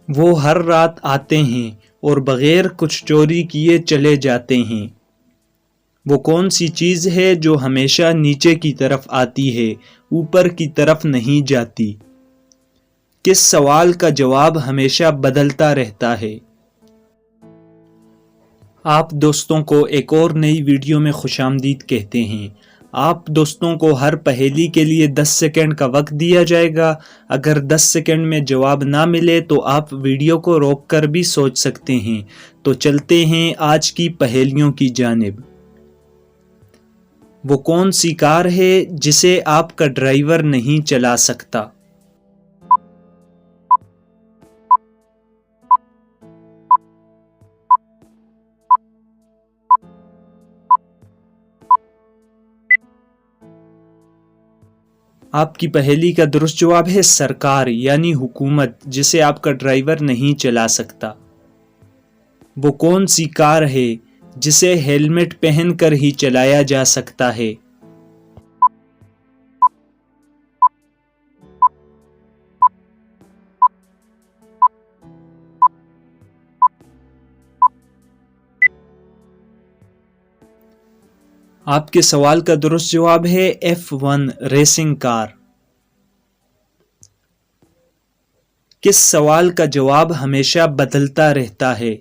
وہ ہر رات آتے ہیں اور بغیر کچھ چوری کیے چلے جاتے ہیں۔ وہ کون سی چیز ہے جو ہمیشہ نیچے کی طرف آتی ہے، اوپر کی طرف نہیں جاتی؟ کس سوال کا جواب ہمیشہ بدلتا رہتا ہے؟ آپ دوستوں کو ایک اور نئی ویڈیو میں خوش آمدید کہتے ہیں۔ آپ دوستوں کو ہر پہیلی کے لیے 10 سیکنڈ کا وقت دیا جائے گا۔ اگر 10 سیکنڈ میں جواب نہ ملے تو آپ ویڈیو کو روک کر بھی سوچ سکتے ہیں۔ تو چلتے ہیں آج کی پہیلیوں کی جانب۔ وہ کون سی کار ہے جسے آپ کا ڈرائیور نہیں چلا سکتا؟ آپ کی پہیلی کا درست جواب ہے سرکار، یعنی حکومت، جسے آپ کا ڈرائیور نہیں چلا سکتا۔ وہ کون سی کار ہے جسے ہیلمٹ پہن کر ہی چلایا جا سکتا ہے؟ آپ کے سوال کا درست جواب ہے F1 ریسنگ کار۔ کس سوال کا جواب ہمیشہ بدلتا رہتا ہے؟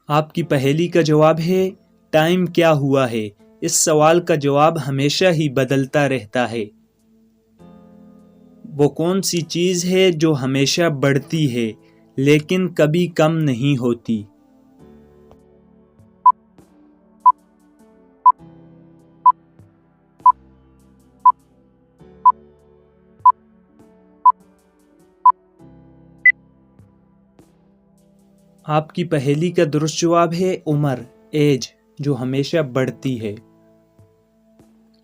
آپ کی پہیلی کا جواب ہے ٹائم کیا ہوا ہے۔ اس سوال کا جواب ہمیشہ ہی بدلتا رہتا ہے۔ وہ کون سی چیز ہے جو ہمیشہ بڑھتی ہے لیکن کبھی کم نہیں ہوتی؟ آپ کی پہیلی کا درست جواب ہے عمر، ایج، جو ہمیشہ بڑھتی ہے۔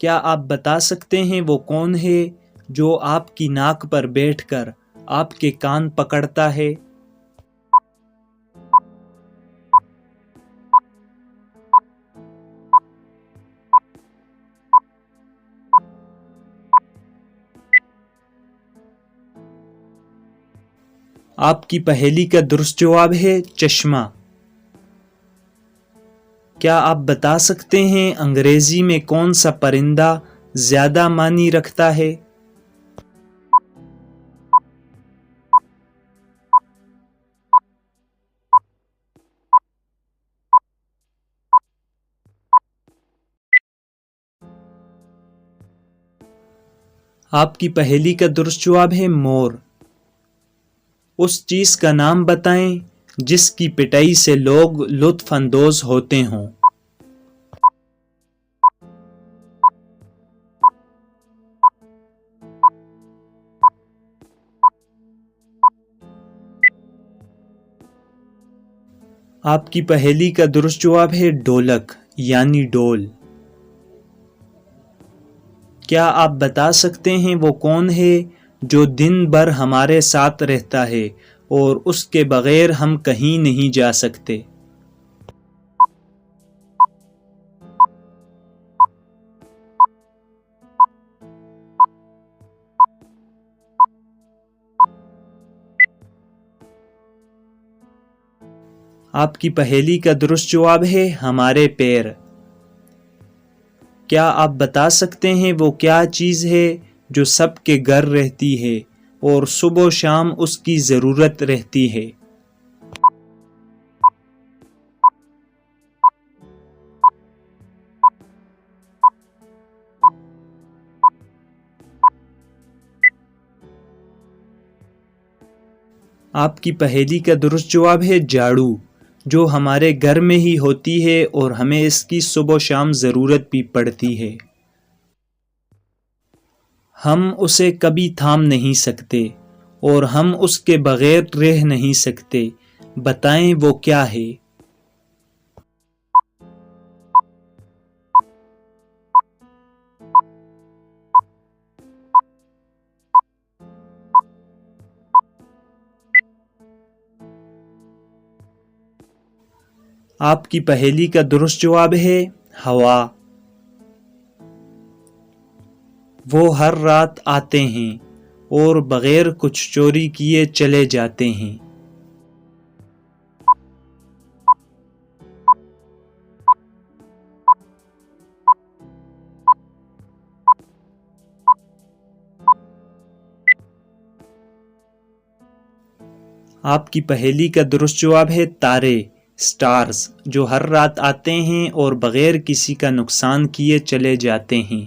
کیا آپ بتا سکتے ہیں وہ کون ہے جو آپ کی ناک پر بیٹھ کر آپ کے کان پکڑتا ہے؟ آپ کی پہیلی کا درست جواب ہے چشمہ۔ کیا آپ بتا سکتے ہیں انگریزی میں کون سا پرندہ زیادہ معنی رکھتا ہے؟ آپ کی پہیلی کا درست جواب ہے مور۔ اس چیز کا نام بتائیں جس کی پٹائی سے لوگ لطف اندوز ہوتے ہوں۔ آپ کی پہیلی کا درست جواب ہے ڈھولک، یعنی ڈول۔ کیا آپ بتا سکتے ہیں وہ کون ہے جو دن بھر ہمارے ساتھ رہتا ہے اور اس کے بغیر ہم کہیں نہیں جا سکتے؟ آپ کی پہیلی کا درست جواب ہے ہمارے پیر۔ کیا آپ بتا سکتے ہیں وہ کیا چیز ہے جو سب کے گھر رہتی ہے اور صبح و شام اس کی ضرورت رہتی ہے؟ آپ کی پہیلی کا درست جواب ہے جھاڑو، جو ہمارے گھر میں ہی ہوتی ہے اور ہمیں اس کی صبح و شام ضرورت بھی پڑتی ہے۔ ہم اسے کبھی تھام نہیں سکتے اور ہم اس کے بغیر رہ نہیں سکتے، بتائیں وہ کیا ہے؟ آپ کی پہیلی کا درست جواب ہے ہوا۔ وہ ہر رات آتے ہیں اور بغیر کچھ چوری کیے چلے جاتے ہیں۔ آپ کی پہیلی کا درست جواب ہے تارے، سٹارز، جو ہر رات آتے ہیں اور بغیر کسی کا نقصان کیے چلے جاتے ہیں۔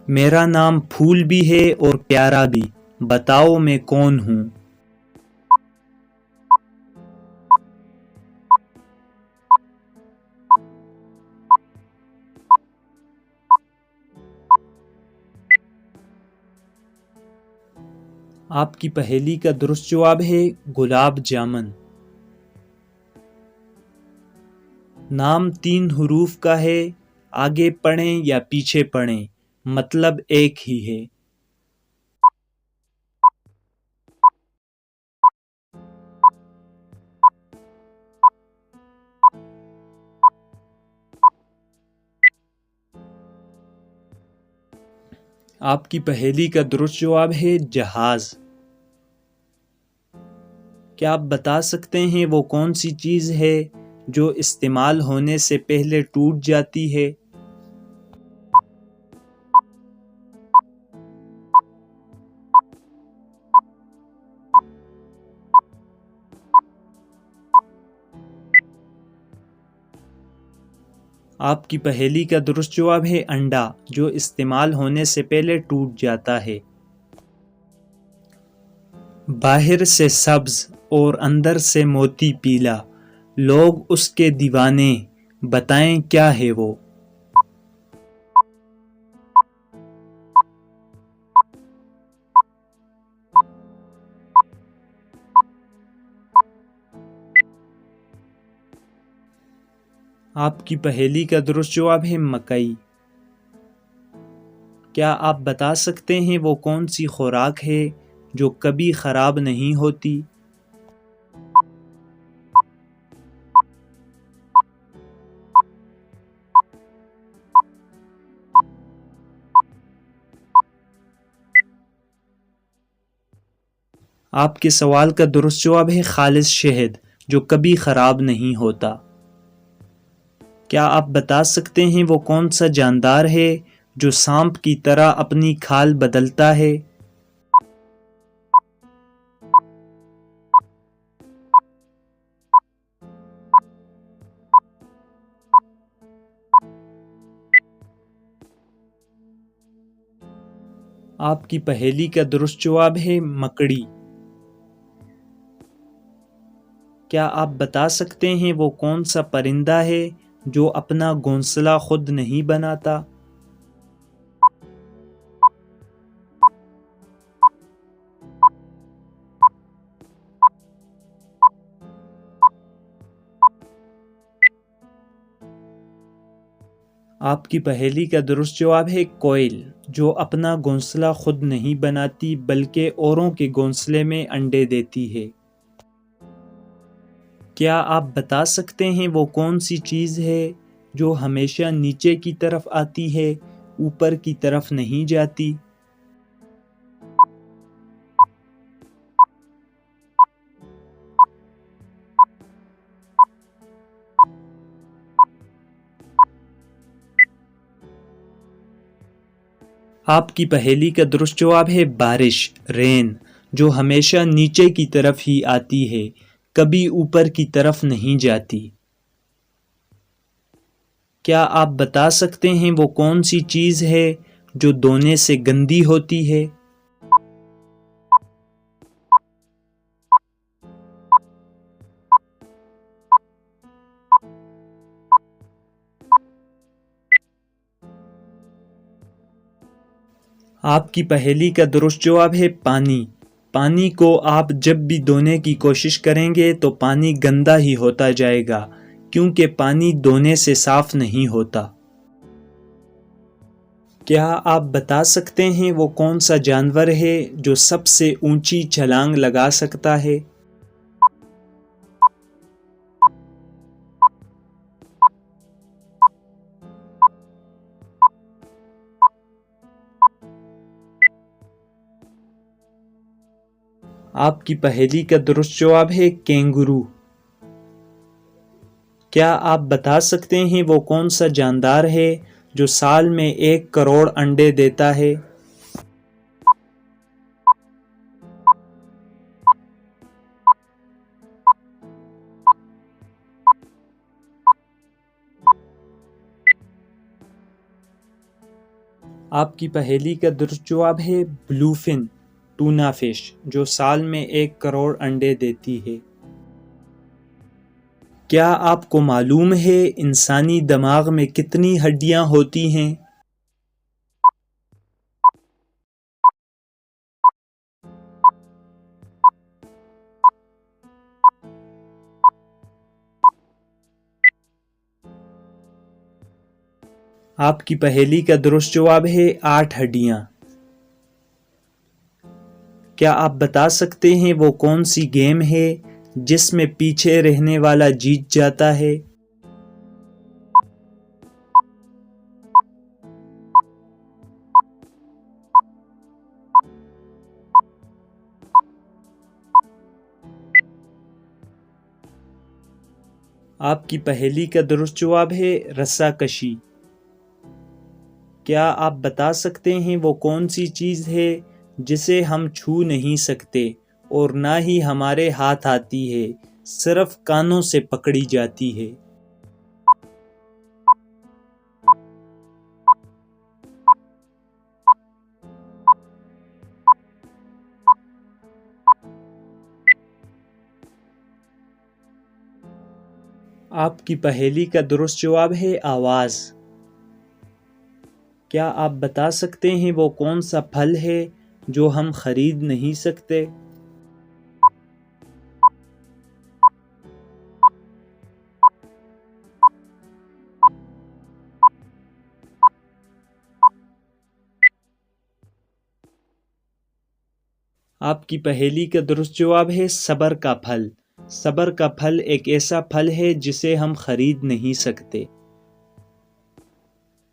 میرا نام پھول بھی ہے اور پیارا بھی، بتاؤ میں کون ہوں؟ آپ کی پہیلی کا درست جواب ہے گلاب جامن۔ نام 3 حروف کا ہے، آگے پڑھیں یا پیچھے پڑھیں مطلب ایک ہی ہے۔ آپ کی پہیلی کا درست جواب ہے جہاز۔ کیا آپ بتا سکتے ہیں وہ کون سی چیز ہے جو استعمال ہونے سے پہلے ٹوٹ جاتی ہے؟ آپ کی پہیلی کا درست جواب ہے انڈا، جو استعمال ہونے سے پہلے ٹوٹ جاتا ہے۔ باہر سے سبز اور اندر سے موتی پیلا، لوگ اس کے دیوانے، بتائیں کیا ہے وہ؟ آپ کی پہیلی کا درست جواب ہے مکئی۔ کیا آپ بتا سکتے ہیں وہ کون سی خوراک ہے جو کبھی خراب نہیں ہوتی؟ آپ کے سوال کا درست جواب ہے خالص شہد، جو کبھی خراب نہیں ہوتا۔ کیا آپ بتا سکتے ہیں وہ کون سا جاندار ہے جو سانپ کی طرح اپنی کھال بدلتا ہے؟ آپ کی پہیلی کا درست جواب ہے مکڑی۔ کیا آپ بتا سکتے ہیں وہ کون سا پرندہ ہے جو اپنا گھونسلہ خود نہیں بناتا؟ آپ کی پہیلی کا درست جواب ہے کوئل، جو اپنا گھونسلہ خود نہیں بناتی بلکہ اوروں کے گھونسلے میں انڈے دیتی ہے۔ کیا آپ بتا سکتے ہیں وہ کون سی چیز ہے جو ہمیشہ نیچے کی طرف آتی ہے، اوپر کی طرف نہیں جاتی؟ آپ کی پہیلی کا درست جواب ہے بارش، رین، جو ہمیشہ نیچے کی طرف ہی آتی ہے، کبھی اوپر کی طرف نہیں جاتی۔ کیا آپ بتا سکتے ہیں وہ کون سی چیز ہے جو دھونے سے گندی ہوتی ہے؟ آپ کی پہیلی کا درست جواب ہے پانی۔ پانی کو آپ جب بھی دھونے کی کوشش کریں گے تو پانی گندا ہی ہوتا جائے گا، کیونکہ پانی دھونے سے صاف نہیں ہوتا۔ کیا آپ بتا سکتے ہیں وہ کون سا جانور ہے جو سب سے اونچی چھلانگ لگا سکتا ہے؟ آپ کی پہیلی کا درست جواب ہے کینگرو۔ کیا آپ بتا سکتے ہیں وہ کون سا جاندار ہے جو سال میں 1 کروڑ انڈے دیتا ہے؟ آپ کی پہیلی کا درست جواب ہے بلو فن ٹونا فش، جو سال میں 1 کروڑ انڈے دیتی ہے۔ کیا آپ کو معلوم ہے انسانی دماغ میں کتنی ہڈیاں ہوتی ہیں؟ آپ کی پہیلی کا درست جواب ہے 8 ہڈیاں۔ کیا آپ بتا سکتے ہیں وہ کون سی گیم ہے جس میں پیچھے رہنے والا جیت جاتا ہے؟ آپ کی پہیلی کا درست جواب ہے رسا کشی۔ کیا آپ بتا سکتے ہیں وہ کون سی چیز ہے جسے ہم چھو نہیں سکتے اور نہ ہی ہمارے ہاتھ آتی ہے، صرف کانوں سے پکڑی جاتی ہے؟ آپ کی پہیلی کا درست جواب ہے آواز۔ کیا آپ بتا سکتے ہیں وہ کون سا پھل ہے جو ہم خرید نہیں سکتے؟ آپ کی پہیلی کا درست جواب ہے صبر کا پھل۔ صبر کا پھل ایک ایسا پھل ہے جسے ہم خرید نہیں سکتے۔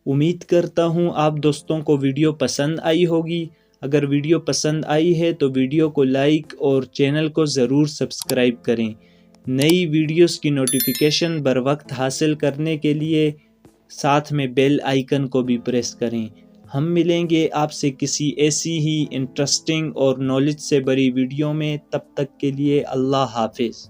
امید کرتا ہوں آپ دوستوں کو ویڈیو پسند آئی ہوگی۔ اگر ویڈیو پسند آئی ہے تو ویڈیو کو لائک اور چینل کو ضرور سبسکرائب کریں۔ نئی ویڈیوز کی نوٹیفیکیشن بر وقت حاصل کرنے کے لیے ساتھ میں بیل آئیکن کو بھی پریس کریں۔ ہم ملیں گے آپ سے کسی ایسی ہی انٹرسٹنگ اور نالج سے بری ویڈیو میں، تب تک کے لیے اللہ حافظ۔